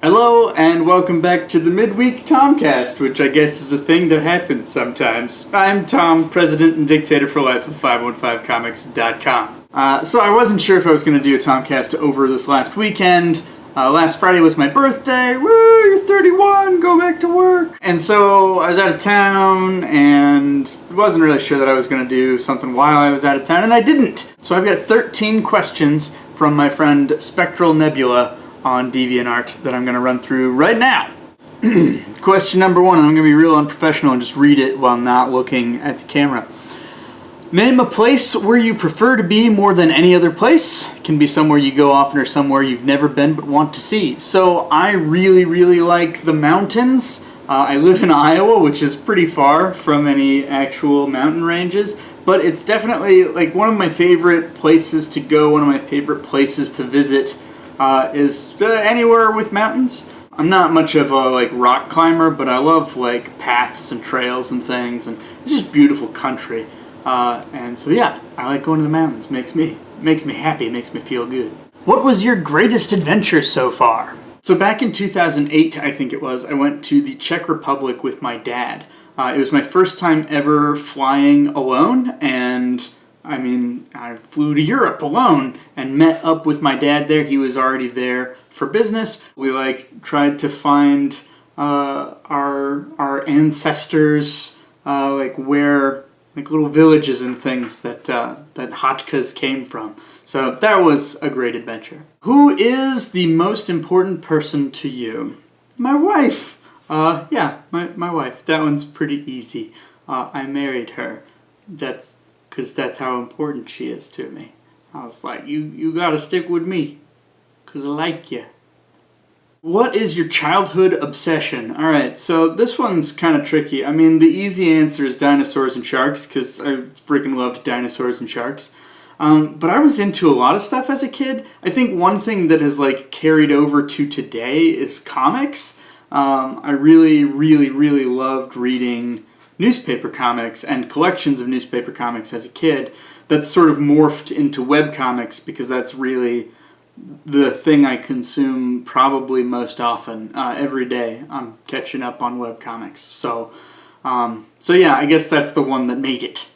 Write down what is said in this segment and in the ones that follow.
Hello and welcome back to the Midweek Tomcast, which I guess is a thing that happens sometimes. I'm Tom, president and dictator for life of 515comics.com. So I wasn't sure if I was going to do a Tomcast over this last weekend. Last Friday was my birthday. Woo, you're 31, go back to work. And so I was out of town and wasn't really sure that I was going to do something while I was out of town, and I didn't. So I've got 13 questions from my friend Spectral Nebula on DeviantArt that I'm going to run through right now. Question number one, and I'm going to be real unprofessional and just read it while not looking at the camera. Name a place where you prefer to be more than any other place. It can be somewhere you go often or somewhere you've never been but want to see. So I really like the mountains. I live in Iowa, which is pretty far from any actual mountain ranges, but it's definitely like one of my favorite places to go, one of my favorite places to visit is anywhere with mountains. I'm not much of a rock climber, but I love paths and trails and things, and it's just beautiful country. And so yeah, I like going to the mountains. Makes me happy, makes me feel good. What was your greatest adventure so far? So back in 2008, I think it was, I went to the Czech Republic with my dad. It was my first time ever flying alone, and I flew to Europe alone and met up with my dad there. He was already there for business. We tried to find our ancestors, where little villages and things that Hotkas came from. So that was a great adventure. Who is the most important person to you? My wife. Yeah, my wife. That one's pretty easy. I married her. Because that's how important she is to me. I was like, you gotta stick with me, because I like you. What is your childhood obsession? Alright, so this one's kind of tricky. The easy answer is dinosaurs and sharks, because I freaking loved dinosaurs and sharks. But I was into a lot of stuff as a kid. I think one thing that has carried over to today is comics. I really loved reading newspaper comics and collections of newspaper comics as a kid. That's sort of morphed into webcomics because that's really the thing I consume probably most often. Every day I'm catching up on webcomics. So yeah, I guess that's the one that made it.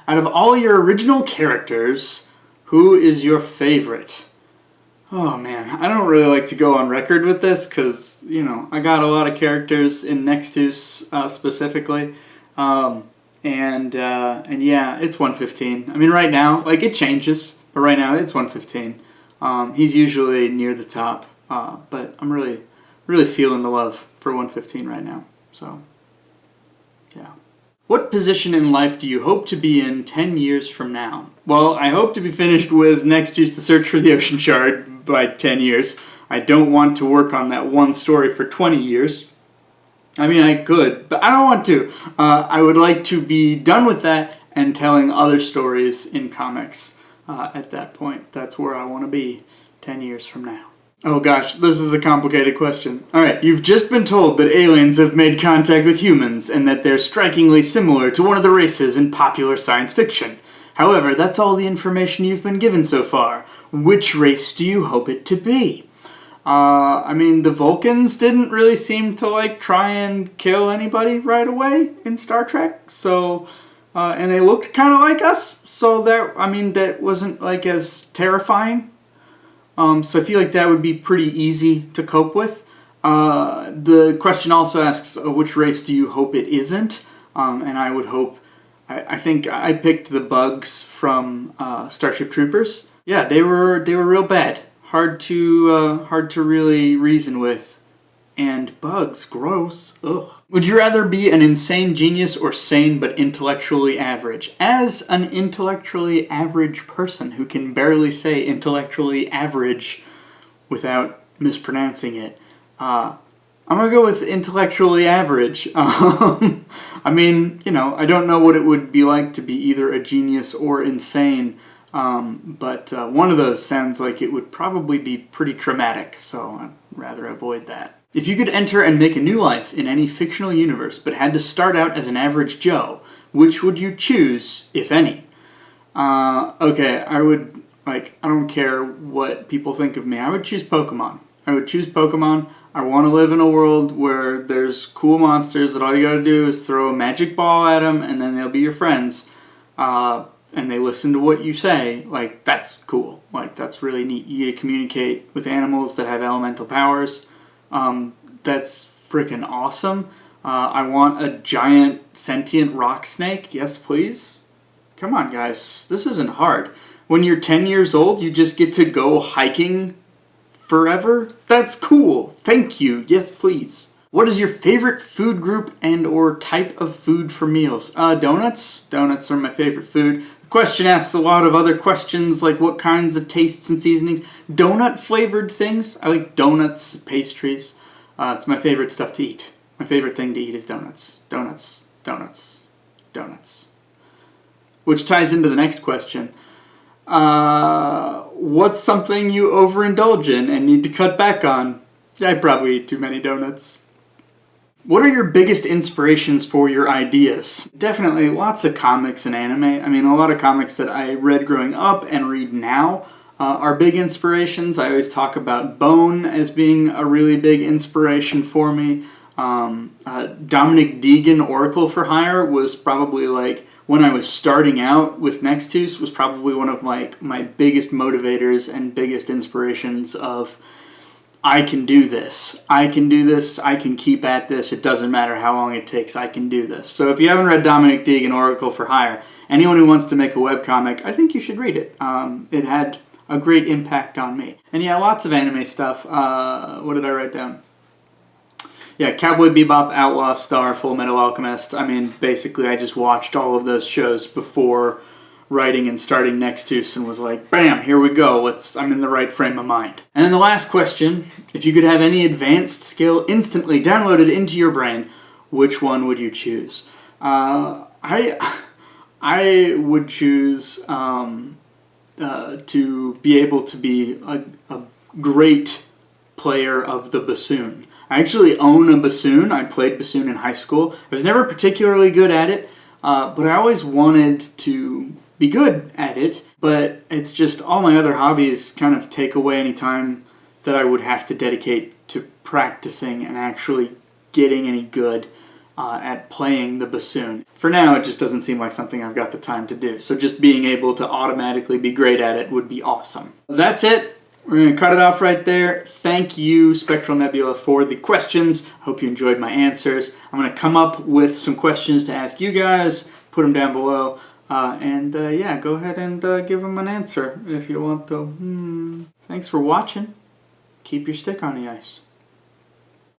Out of all your original characters, who is your favorite? Oh man, I don't really like to go on record with this because, I got a lot of characters in Nextus specifically. And yeah, it's 115. Right now, it changes, but right now it's 115. He's usually near the top, but I'm really feeling the love for 115 right now, so yeah. What position in life do you hope to be in 10 years from now? Well, I hope to be finished with Nextus: The Search for the Ocean Shard by 10 years. I don't want to work on that one story for 20 years. I could, but I don't want to. I would like to be done with that and telling other stories in comics at that point. That's where I want to be 10 years from now. Oh gosh, this is a complicated question. Alright, you've just been told that aliens have made contact with humans and that they're strikingly similar to one of the races in popular science fiction. However, that's all the information you've been given so far. Which race do you hope it to be? The Vulcans didn't really seem to try and kill anybody right away in Star Trek, so, and they looked kind of like us, so that wasn't as terrifying. So I feel like that would be pretty easy to cope with. The question also asks, which race do you hope it isn't? And I would hope, I think I picked the bugs from Starship Troopers. Yeah, they were real bad. Hard to really reason with. And bugs, gross. Ugh. Would you rather be an insane genius or sane but intellectually average? As an intellectually average person who can barely say intellectually average without mispronouncing it, I'm gonna go with intellectually average. I don't know what it would be like to be either a genius or insane. But one of those sounds like it would probably be pretty traumatic, so I'd rather avoid that. If you could enter and make a new life in any fictional universe but had to start out as an average Joe, which would you choose, if any? Okay, I would, I don't care what people think of me, I would choose Pokemon. I would choose Pokemon. I want to live in a world where there's cool monsters that all you gotta do is throw a magic ball at them and then they'll be your friends. And they listen to what you say. Like, that's cool. Like, that's really neat. You get to communicate with animals that have elemental powers. That's freaking awesome. I want a giant sentient rock snake. Yes, please. Come on, guys. This isn't hard. When you're 10 years old, you just get to go hiking forever? That's cool. Thank you. Yes, please. What is your favorite food group and or type of food for meals? Donuts. Donuts are my favorite food. The question asks a lot of other questions like what kinds of tastes and seasonings. Donut flavored things. I like donuts, pastries. It's my favorite stuff to eat. My favorite thing to eat is donuts. Donuts. Donuts. Donuts. Which ties into the next question. What's something you overindulge in and need to cut back on? I probably eat too many donuts. What are your biggest inspirations for your ideas? Definitely lots of comics and anime. I mean, a lot of comics that I read growing up and read now are big inspirations. I always talk about Bone as being a really big inspiration for me. Dominic Deegan, Oracle for Hire, was probably like, when I was starting out with Nextus, was probably one of like my biggest motivators and biggest inspirations of, I can do this. I can do this. I can keep at this. It doesn't matter how long it takes. I can do this. So if you haven't read Dominic Deegan, Oracle for Hire, anyone who wants to make a webcomic, I think you should read it. It had a great impact on me. And yeah, lots of anime stuff. What did I write down? Yeah, Cowboy Bebop, Outlaw Star, Full Metal Alchemist. I mean, basically I just watched all of those shows before writing and starting Nextus and was like, bam, here we go. I'm in the right frame of mind. And then the last question, if you could have any advanced skill instantly downloaded into your brain, which one would you choose? I would choose to be able to be a great player of the bassoon. I actually own a bassoon. I played bassoon in high school. I was never particularly good at it, but I always wanted to be good at it. But it's just all my other hobbies kind of take away any time that I would have to dedicate to practicing and actually getting any good at playing the bassoon. For now, it just doesn't seem like something I've got the time to do. So just being able to automatically be great at it would be awesome. That's it. We're going to cut it off right there. Thank you, Spectral Nebula, for the questions. Hope you enjoyed my answers. I'm going to come up with some questions to ask you guys, put them down below, yeah, go ahead and give them an answer if you want to. Thanks for watching. Keep your stick on the ice.